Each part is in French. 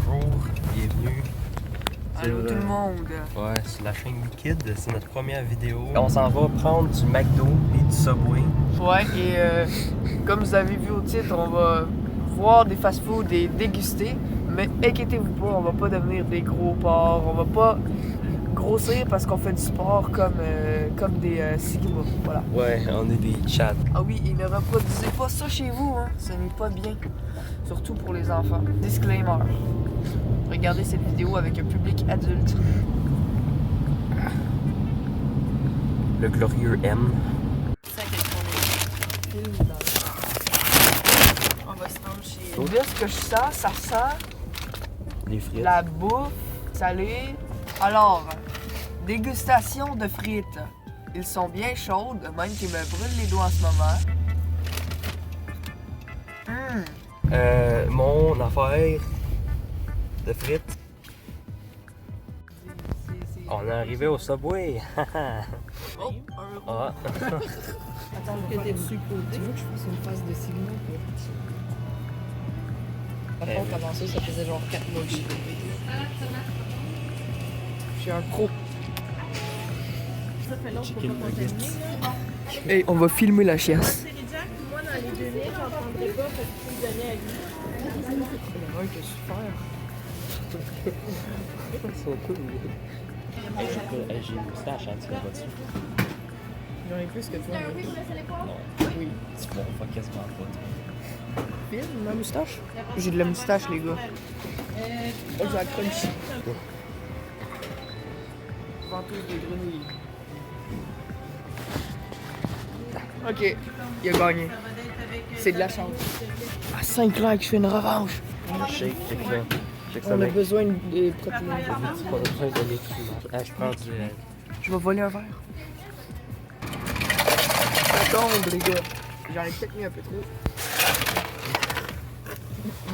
bonjour, bienvenue. Allô tout le monde! Ouais, c'est la chaîne Liquide, c'est notre première vidéo. On s'en va prendre du McDo et du Subway. Ouais, et comme vous avez vu au titre, on va voir des fast-foods et déguster. Mais inquiétez-vous pas, on va pas devenir des gros porcs, on va pas grossir parce qu'on fait du sport comme des Sigma. Voilà. Ouais, on est des chats. Ah oui, et ne reproduisez pas ça chez vous, hein. Ce n'est pas bien. Surtout pour les enfants. Disclaimer. Regardez cette vidéo avec un public adulte. Le glorieux M. On va se rendre chez... Là, ce que je sens, ça sent Les frites. la bouffe salée. Alors, dégustation de frites. Ils sont bien chaudes, même qu'ils me brûlent les doigts en ce moment. Mon affaire de frites. On est arrivé au Subway. Oh, Ah. attends, que t'es dessus côté. Tu veux que je fasse une face de Sigma ou pas? Par contre, avant ça faisait genre 4 mois que j'y Je suis un pro. Ça fait longtemps qu'on va contaminer, là. Et on va filmer la chiasse. C'est Jack, moi dans les données, j'en prendrais pas parce que tu me donnais à lui. Ouais, que super. Ils sont cool. J'ai une moustache, hein, tu la vois-tu? J'en ai plus que toi. Non. Oui. Tu m'en vois quasiment pas. Filme ma moustache? J'ai de la moustache, les gars. Oh, j'ai la crunchy. Ventouse des grenouilles. Ok, il a gagné. C'est de la chance. À 5 likes, je fais une revanche. Shake, check ça. Check ça, On a mec. besoin de protéines. On a besoin de nutriments. Ah, je prends du... Je vais voler un verre. Ça tombe, les gars. J'en ai peut-être mis un peu trop.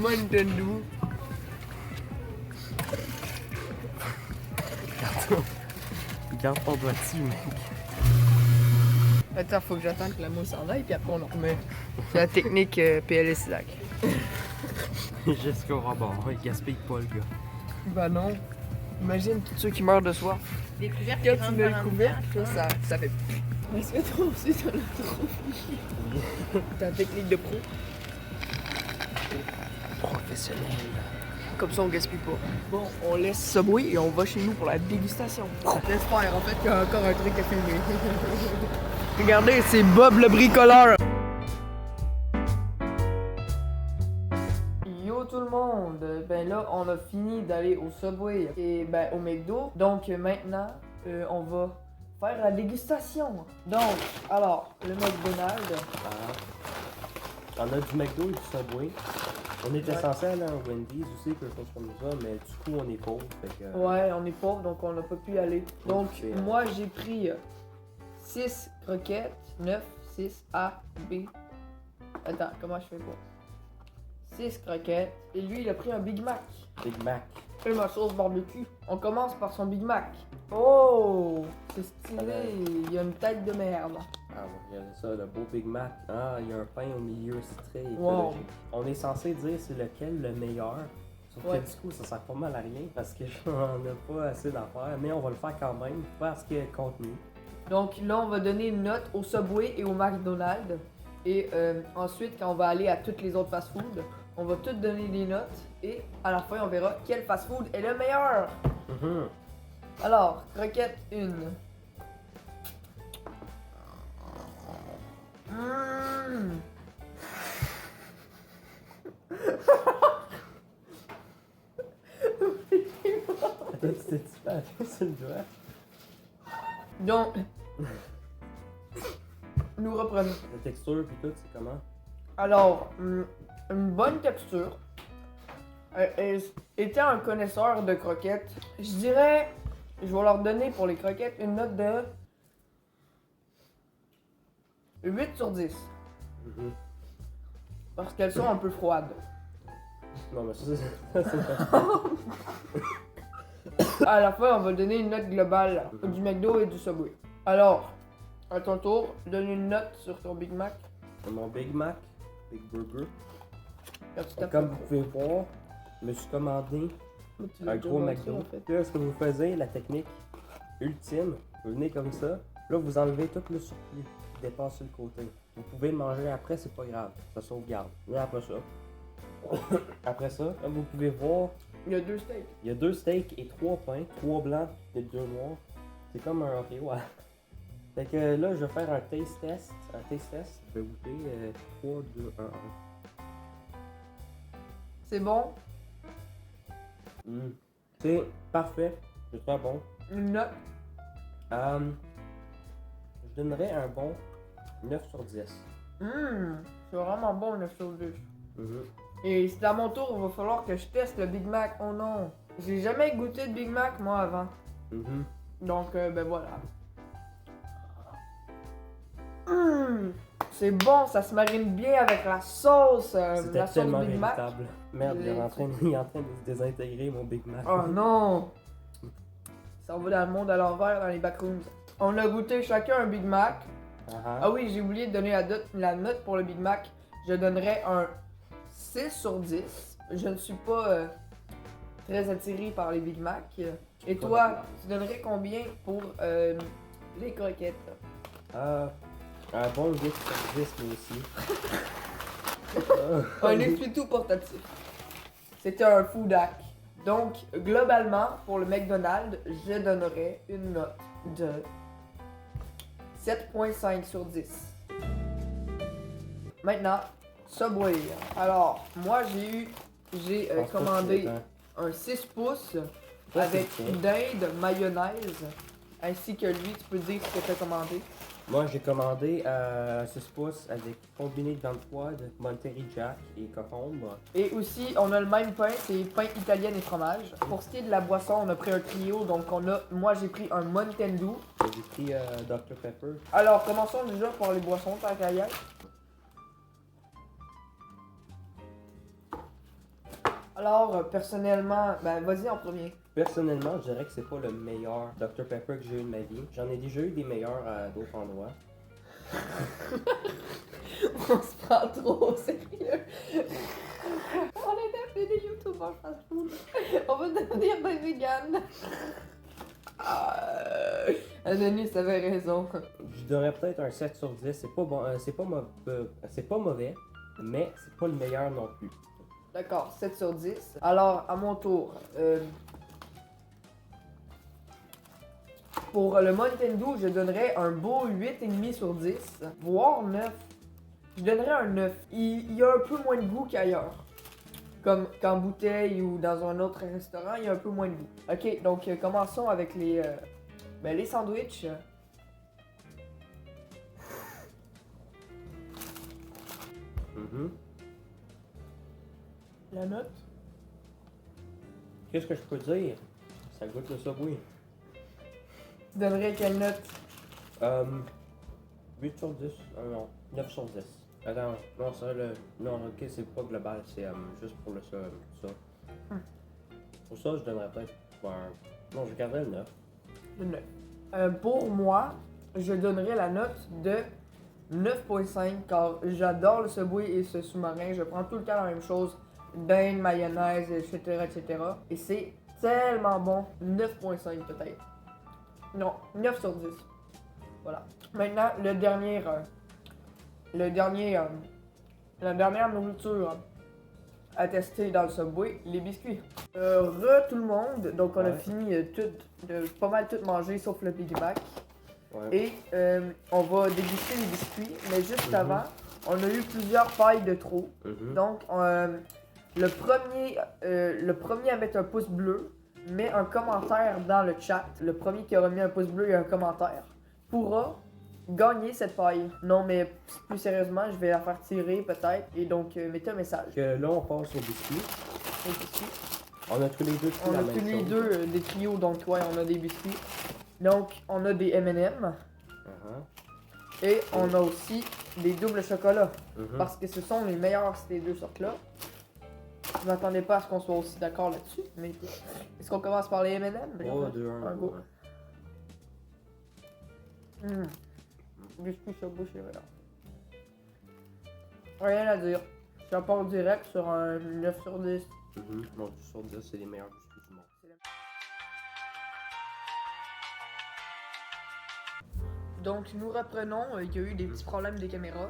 Mountain Dew. Garde ton doigt dessus, mec. Attends, faut que j'attende que la mousse s'en aille, puis après on en remet. C'est la technique PLS Isaac. Jusqu'au rebord. Il gaspille pas, le gars. Bah non. Imagine tous ceux qui meurent de soif. Des couverts qui Quand tu rentrent mets dans le le couvercle, ça fait. Est-ce que toi aussi t'en as trop? T'as la technique de pro. Professionnel. Comme ça on gaspille pas. Bon, on laisse Subway et on va chez nous pour la dégustation. J'espère en fait qu'il y a encore un truc à filmer. Regardez, c'est Bob le bricoleur. Yo tout le monde, ben là on a fini d'aller au Subway et ben au McDo. Donc maintenant on va faire la dégustation. Donc, alors, le McDonald's. On a du McDo et du Subway. On était Ouais. censé aller à Wendy's aussi, quelque chose comme ça, mais du coup on est pauvre. Fait que... Ouais, on est pauvre donc on n'a pas pu y aller. Donc c'est- moi j'ai pris 6 croquettes, 9, 6 A, B. Attends, comment je fais pour 6 croquettes. Et lui il a pris un Big Mac. Big Mac. Et ma sauce barbecue. On commence par son Big Mac. Oh, c'est stylé. Il y a une tête de merde. Ah, on va regarder ça, le beau Big Mac. Ah, il y a un pain au milieu, c'est très Wow. écologique. On est censé dire c'est lequel le meilleur. Sauf Ouais. que du coup, ça sert pas mal à rien parce que on n'a pas assez d'affaires. Mais on va le faire quand même parce qu'il y a le contenu. Donc là, on va donner une note au Subway et au McDonald's. Et ensuite, quand on va aller à toutes les autres fast-foods, on va toutes donner des notes. Et à la fin, on verra quel fast-food est le meilleur. Mhm. Alors, croquette 1. Attends, tu t'es fait sur le doigt. Donc, nous reprenons. La texture puis tout, c'est comment? Alors, une bonne texture. Étant un connaisseur de croquettes, je dirais, je vais leur donner pour les croquettes une note de 8 sur 10. Mhm. Parce qu'elles sont un peu froides. Non, mais ça, c'est pas... À la fin, on va donner une note globale du McDo et du Subway. Alors, à ton tour, donne une note sur ton Big Mac. Mon Big Mac, Big Burger. Quand tu tapes Comme vous pouvez voir, Je me suis commandé Tu l'as un déjà gros montré, McDo. en fait. Là, ce que vous faisiez, la technique ultime, vous venez comme ça. Là, vous enlevez tout le surplus qui dépasse sur le côté. Vous pouvez le manger après, c'est pas grave. Ça sauvegarde. Là, après ça. Après ça, comme vous pouvez voir, Il y a 2 steaks. il y a 2 steaks et 3 pains. 3 blancs et 2 noirs. C'est comme un Oreo. Hein? Fait que là, je vais faire un taste test. Je vais goûter 3, 2, 1, 1. C'est bon. C'est parfait. C'est très bon. Une note. Je donnerais un bon 9 sur 10. C'est vraiment bon, 9 sur 10. Mhm. Et c'est à mon tour, il va falloir que je teste le Big Mac. Oh non. J'ai jamais goûté de Big Mac, moi, avant. Mhm. Donc, ben voilà. C'est bon, ça se marine bien avec la sauce. C'était La sauce tellement Big Mac. véritable. Merde, il est en train de se désintégrer mon Big Mac. Oh non! Ça va dans le monde à l'envers, dans les backrooms. On a goûté chacun un Big Mac. Ah oui, j'ai oublié de donner la note pour le Big Mac. Je donnerais un 6 sur 10. Je ne suis pas très attiré par les Big Mac. Et toi, tu donnerais combien pour les croquettes? Un bon 8 sur 10 moi aussi. Un essuie-tout portatif. C'était un food hack. Donc, globalement, pour le McDonald's, je donnerais une note de 7.5 sur 10. Maintenant, Subway. Alors, moi, j'ai commandé un 6 pouces avec dinde, mayonnaise, ainsi que lui, tu peux dire ce que tu as commandé. Moi, j'ai commandé 6 pouces avec combiné de viande froide, Monterey Jack et cocombe. Et aussi, on a le même pain, c'est pain italien et fromage. Pour ce qui est de la boisson, on a pris un trio, donc moi j'ai pris un Mountain Dew. J'ai pris Dr Pepper. Alors, commençons déjà par les boissons, tant qu'à y être. Alors, personnellement, ben vas-y en premier. Personnellement, je dirais que c'est pas le meilleur Dr Pepper que j'ai eu de ma vie. J'en ai déjà eu des meilleurs à d'autres endroits. On se prend trop au sérieux. On est appelé des youtubeurs fast food. On va devenir des vegans. Denis avait raison. Je donnerais peut-être un 7 sur 10. C'est pas bon, c'est pas mauvais, mais c'est pas le meilleur non plus. D'accord, 7 sur 10. Alors, à mon tour. Pour le Mountain Dew, je donnerais un beau 8,5 sur 10, voire 9. Je donnerais un 9. Il y a un peu moins de goût qu'ailleurs. Comme qu'en bouteille ou dans un autre restaurant, il y a un peu moins de goût. Ok, donc commençons avec les sandwichs. La note? Qu'est-ce que je peux dire? Ça goûte le Subway. Tu donnerais quelle note? 8 sur 10. Non, 9 sur 10. Attends, non, ça, non, ok, c'est pas global, c'est juste pour ça. Pour ça, je donnerais peut-être non, je garderais le 9. Le 9. Pour moi, je donnerais la note de 9.5 car j'adore le Subway et ce sous-marin. Je prends tout le temps la même chose. Dinde, mayonnaise, etc. Et c'est tellement bon. 9.5 peut-être. Non, 9 sur 10. Voilà. Maintenant, la dernière nourriture à tester dans le Subway, les biscuits. Tout le monde. Donc on a fini pas mal tout manger sauf le Big Mac. Ouais. Et on va déguster les biscuits. Mais juste avant, on a eu plusieurs pailles de trop. Donc le premier à mettre un pouce bleu met un commentaire dans le chat. Le premier qui aura mis un pouce bleu et un commentaire pourra gagner cette paille. Non, mais plus sérieusement, je vais la faire tirer peut-être. Et donc, mettez un message. Que là, on passe aux biscuits. Les biscuits. On a tous les deux pris On la a même tous les chose. deux des trios, donc ouais, on a des biscuits. Donc, on a des M&M. Et on a aussi des doubles chocolats. Parce que ce sont les meilleurs, ces deux sortes-là. Je m'attendais pas à ce qu'on soit aussi d'accord là-dessus. Mais est-ce qu'on commence par les M&M? 3, 2, 1, go. Biscuits Subway, c'est vrai. Rien à dire. Je pars direct sur un 9 sur 10. Mon 10 sur 10, c'est les meilleurs biscuits du monde. Donc, nous reprenons. Il y a eu des petits problèmes des caméras.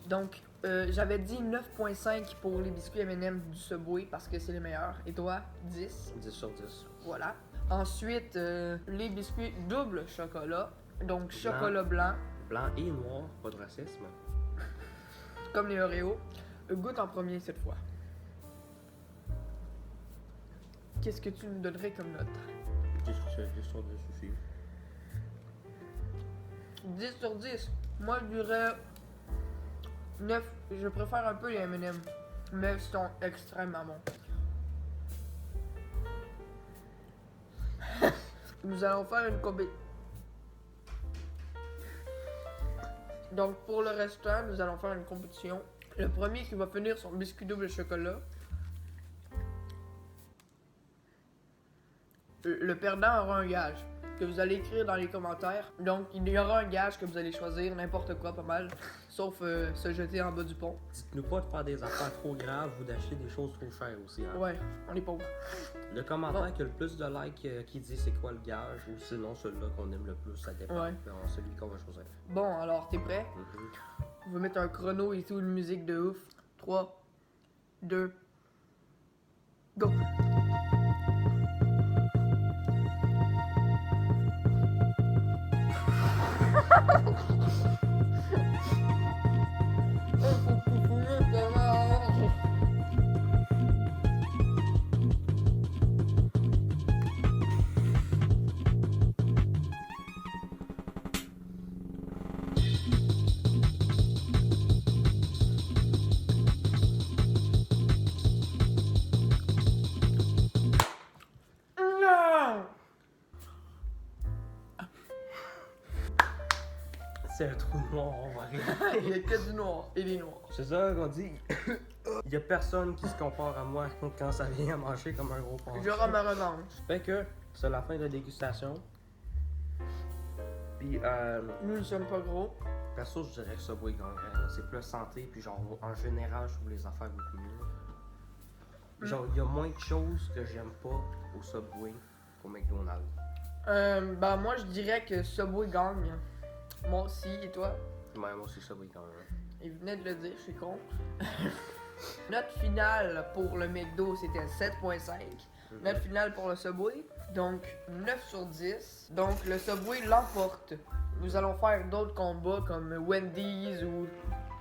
Donc, j'avais dit 9.5 pour les biscuits M&M du Subway parce que c'est les meilleurs. Et toi, 10. 10 sur 10. Voilà. Ensuite, les biscuits double chocolat. Donc, chocolat blanc, Blanc et noir, pas de racisme. comme les Oreos. Goûte en premier cette fois. Qu'est-ce que tu nous donnerais comme note? 10 sur 10 aussi. 10 sur 10. Moi, je dirais 9. Je préfère un peu les M&M. Mais ils sont extrêmement bons. Nous allons faire une compétition. Donc, pour le restant, nous allons faire une compétition. Le premier qui va finir son biscuit double chocolat. Le perdant aura un gage que vous allez écrire dans les commentaires. Donc, il y aura un gage que vous allez choisir, n'importe quoi, pas mal, sauf se jeter en bas du pont. Dites-nous pas de faire des affaires trop graves ou d'acheter des choses trop chères aussi. Hein? Ouais, on est pauvres. Le commentaire qui a le plus de likes qui dit c'est quoi le gage ou sinon celui-là qu'on aime le plus, ça dépend. Ouais. Alors, celui qu'on va choisir. Bon, alors, t'es prêt? On va mettre un chrono et tout, une musique de ouf. 3, 2, go! C'est un trou noir, on va arrêter. Il y a que du noir et des noirs. C'est ça qu'on dit. Il y a personne qui se compare à moi quand ça vient à manger comme un gros porc. J'aurai ma revanche. Fait que c'est la fin de la dégustation. Puis Nous ne sommes pas gros. perso, je dirais que Subway gagnerait. C'est plus santé, puis genre en général, je trouve les affaires beaucoup mieux. Genre, il y a moins de choses que j'aime pas au Subway qu'au McDonald's. Ben moi je dirais que Subway gagne. Moi aussi, et toi? Ouais, moi aussi, Subway gagnerait. Il venait de le dire, je suis con. Notre finale pour le McDo, c'était 7.5. Notre finale pour le Subway, donc 9 sur 10. Donc le Subway l'emporte. Nous allons faire d'autres combats comme Wendy's ou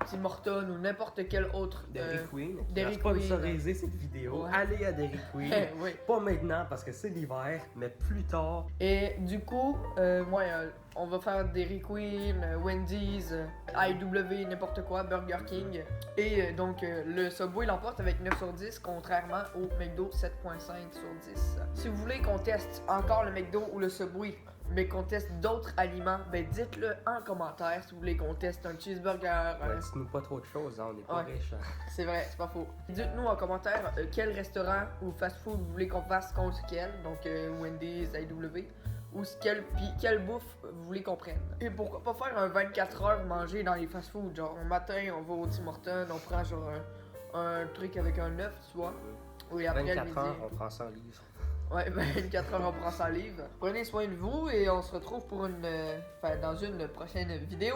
Tim Hortons ou n'importe quel autre. Dairy Queen, qui Dairy va sponsoriser cette vidéo. Ouais. Allez à Dairy Queen. Oui. Pas maintenant parce que c'est l'hiver, mais plus tard. Et du coup, on va faire Dairy Queen, Wendy's, IW, n'importe quoi, Burger King. Et donc, le Subway l'emporte avec 9 sur 10, contrairement au McDo 7.5 sur 10. Si vous voulez qu'on teste encore le McDo ou le Subway, mais qu'on teste d'autres aliments, ben dites-le en commentaire si vous voulez qu'on teste un cheeseburger. Ouais, dites-nous pas trop de choses, hein, on n'est pas Ouais. riches. Hein. C'est vrai, c'est pas faux. Dites-nous en commentaire quel restaurant ou fast-food vous voulez qu'on fasse contre quel, donc Wendy's, IW, ou quelle bouffe vous voulez qu'on prenne. Et pourquoi pas faire un 24 heures manger dans les fast-foods, genre un matin on va au Tim Hortons, on prend genre un truc avec un œuf, tu vois. Oui, après le 24 midi. heures, on prend 100 livres. Ouais, 24 heures on prend 100 livres. Prenez soin de vous et on se retrouve pour dans une prochaine vidéo.